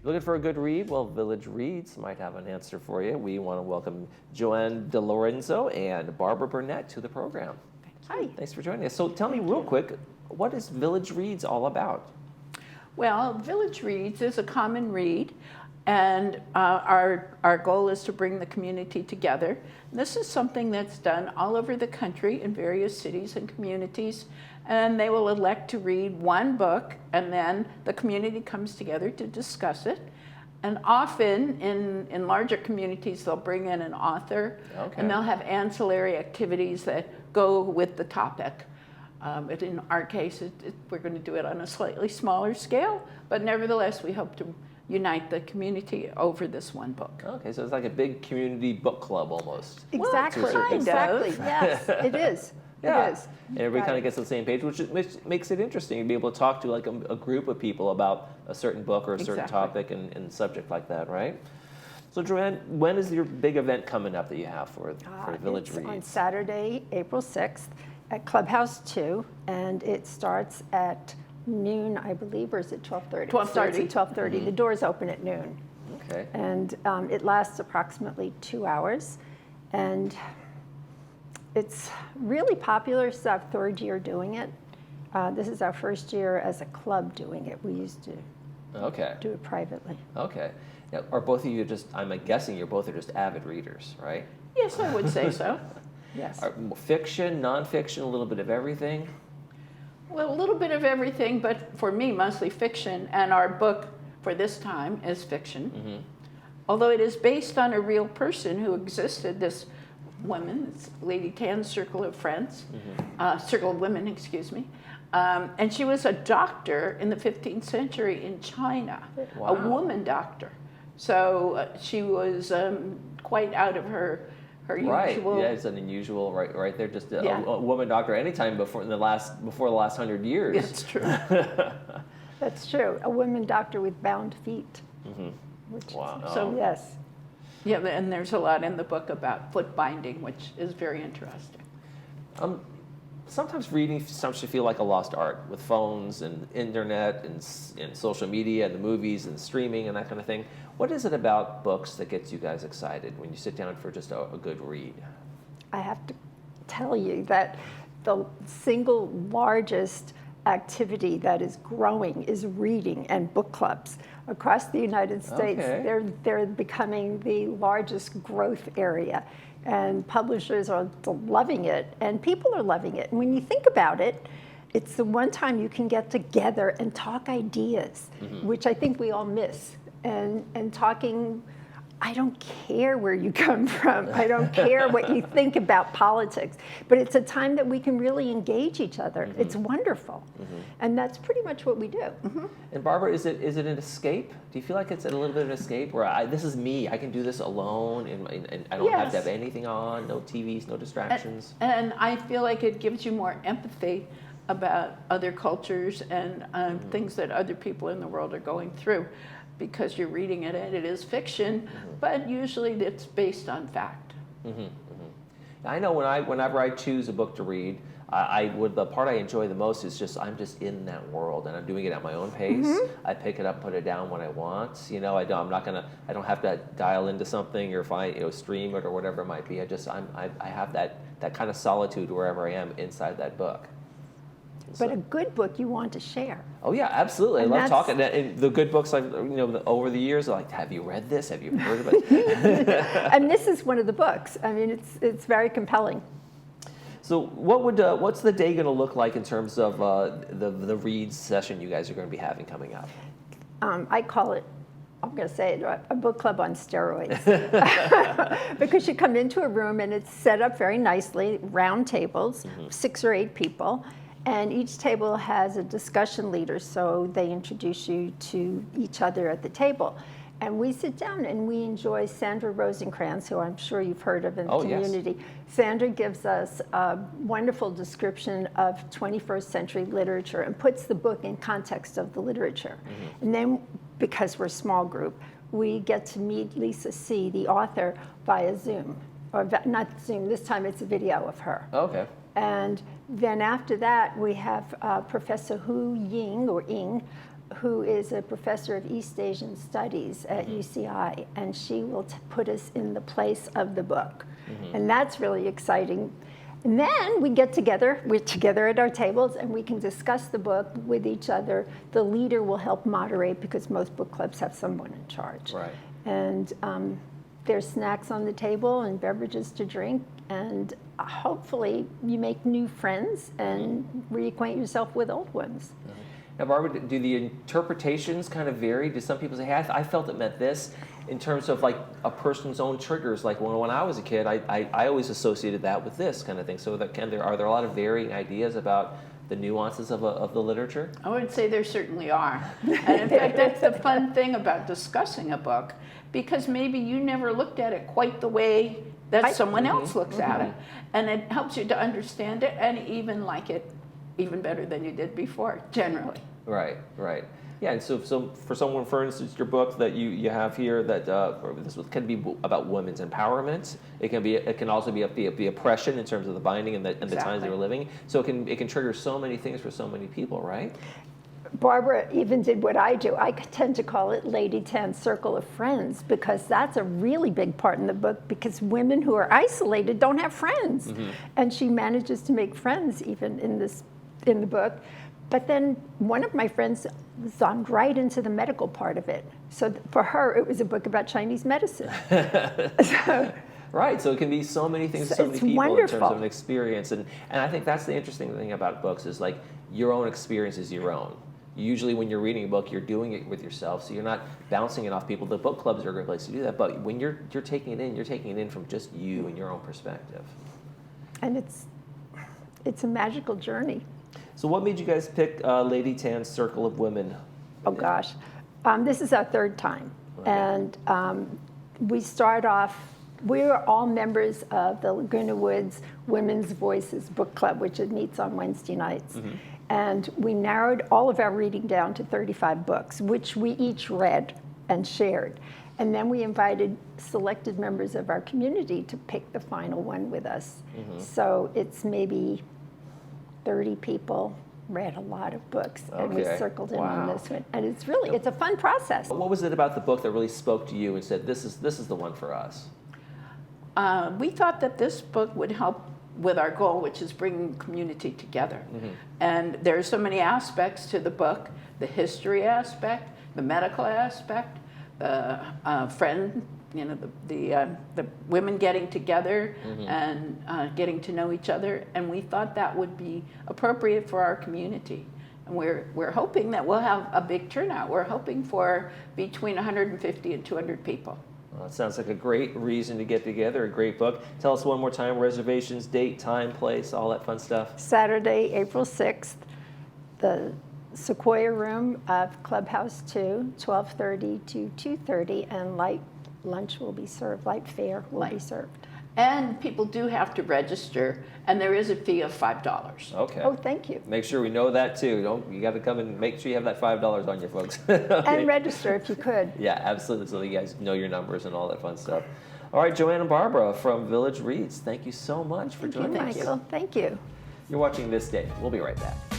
Looking for a good read? Well, Village Reads might have an answer for you. We want to welcome Joanne DeLorenzo and Barbara Burnett to the program. Hi. Thanks for joining us. So tell me real quick, what is Village Reads all about? Well, Village Reads is a common read, and our goal is to bring the community together. This is something that's done all over the country in various cities and communities, and they will elect to read one book, and then the community comes together to discuss it. And often in larger communities, they'll bring in an author, and they'll have ancillary activities that go with the topic. But in our case, we're going to do it on a slightly smaller scale, but nevertheless, we hope to unite the community over this one book. Okay, so it's like a big community book club almost. Exactly. Well, Exactly. Yes, it is. Yeah. It is. And everybody kind of gets on the same page, which makes it interesting to be able to talk to like a group of people about a certain book or a certain topic and subject like that, right? So Joanne, when is your big event coming up that you have for Village Reads? On Saturday, April 6th at Clubhouse 2, and it starts at noon, I believe, or is it 12:30? 12:30. It starts at 12:30. The doors open at noon. Okay. And it lasts approximately 2 hours. And it's really popular. This is our third year doing it. This is our first year as a club doing it. We used to do it privately. Okay. Now, are both of you I'm guessing you're both are just avid readers, right? Yes, I would say so. Yes. Fiction, nonfiction, a little bit of everything? Well, a little bit of everything, but for me, mostly fiction. And our book for this time is fiction. Mm-hmm. Although it is based on a real person who existed, this woman, this Lady Tan's circle of friends, circle of women, excuse me. And she was a doctor in the 15th century in China, a woman doctor. So she was quite out of her usual. Yeah, it's an unusual, right there, just a woman doctor anytime before the last 100 years. That's true. That's true. A woman doctor with bound feet. Mm-hmm. Wow. So, yes. Yeah, and there's a lot in the book about foot binding, which is very interesting. Sometimes reading starts to feel like a lost art with phones and internet and social media and the movies and streaming and that kind of thing. What is it about books that gets you guys excited when you sit down for just a good read? I have to tell you that the single largest activity that is growing is reading and book clubs. Across the United States, they're becoming the largest growth area. And publishers are loving it, and people are loving it. And when you think about it, it's the one time you can get together and talk ideas, which I think we all miss. And talking, I don't care where you come from. I don't care what you think about politics. But it's a time that we can really engage each other. It's wonderful. And that's pretty much what we do. And Barbara, is it an escape? Do you feel like it's a little bit of an escape where this is me, I can do this alone, and I don't have to have anything on, no TVs, no distractions? And I feel like it gives you more empathy about other cultures and things that other people in the world are going through, because you're reading it and it is fiction, but usually it's based on fact. I know whenever I choose a book to read, the part I enjoy the most is I'm just in that world and I'm doing it at my own pace. I pick it up, put it down when I want. I don't have to dial into something or stream it or whatever it might be. I have that kind of solitude wherever I am inside that book. But a good book you want to share. Oh yeah, absolutely. I love talking. And the good books over the years, like, have you read this? Have you heard of it? And this is one of the books. I mean, it's very compelling. So what's the day going to look like in terms of the read session you guys are going to be having coming up? I call it, I'm going to say it, a book club on steroids. Because you come into a room and it's set up very nicely, round tables, 6 or 8 people. And each table has a discussion leader, so they introduce you to each other at the table. And we sit down and we enjoy Sandra Rosencrantz, who I'm sure you've heard of in the community. Yes. Sandra gives us a wonderful description of 21st century literature and puts the book in context of the literature. And then, because we're a small group, we get to meet Lisa C., the author, via Zoom. Or not Zoom, this time it's a video of her. Okay. And then after that, we have Professor Hu Ying, or Ying, who is a professor of East Asian Studies at UCI, and she will put us in the place of the book. And that's really exciting. And then we get together, we're together at our tables, and we can discuss the book with each other. The leader will help moderate because most book clubs have someone in charge. Right. And there's snacks on the table and beverages to drink, and hopefully you make new friends and reacquaint yourself with old ones. Now, Barbara, do the interpretations kind of vary? Do some people say, hey, I felt it meant this, in terms of like a person's own triggers? Like when I was a kid, I always associated that with this kind of thing. So are there a lot of varying ideas about the nuances of the literature? I would say there certainly are. And in fact, that's the fun thing about discussing a book, because maybe you never looked at it quite the way that someone else looks at it. And it helps you to understand it and even like it even better than you did before, generally. Right, right. Yeah, and so for someone, for instance, your book that you have here, that this can be about women's empowerment. It can also be the oppression in terms of the binding and the times they were living. So it can trigger so many things for so many people, right? Barbara even did what I do. I tend to call it Lady Tan's Circle of Friends, because that's a really big part in the book, because women who are isolated don't have friends. And she manages to make friends even in the book. But then one of my friends gone right into the medical part of it. So for her, it was a book about Chinese medicine. Right, so it can be so many things to so many people in terms of an experience. And I think that's the interesting thing about books is like your own experience is your own. Usually when you're reading a book, you're doing it with yourself, so you're not bouncing it off people. The book clubs are a great place to do that, but when you're taking it in, you're taking it in from just you and your own perspective. And it's a magical journey. So what made you guys pick Lady Tan's Circle of Women? Oh gosh, this is our third time. Okay. And we start off, we're all members of the Laguna Woods Women's Voices Book Club, which meets on Wednesday nights. And we narrowed all of our reading down to 35 books, which we each read and shared. And then we invited selected members of our community to pick the final one with us. So it's maybe 30 people read a lot of books, and we circled in on this one. And it's a fun process. What was it about the book that really spoke to you and said, this is the one for us? We thought that this book would help with our goal, which is bringing community together. And there are so many aspects to the book: the history aspect, the medical aspect, the friend, the women getting together and getting to know each other. And we thought that would be appropriate for our community. And we're hoping that we'll have a big turnout. We're hoping for between 150 and 200 people. Well, it sounds like a great reason to get together, a great book. Tell us one more time, reservations, date, time, place, all that fun stuff. Saturday, April 6th, the Sequoia Room of Clubhouse 2, 12:30 to 2:30, and light lunch will be served, light fare will be served. And people do have to register, and there is a fee of $5. Okay. Oh, thank you. Make sure we know that too. You got to come and make sure you have that $5 on you, folks. Okay. And register if you could. Yeah, absolutely. So you guys know your numbers and all that fun stuff. All right, Joanne and Barbara from Village Reads, thank you so much for joining us. Thank you, Michael. Thank you. You're watching This Day. We'll be right back.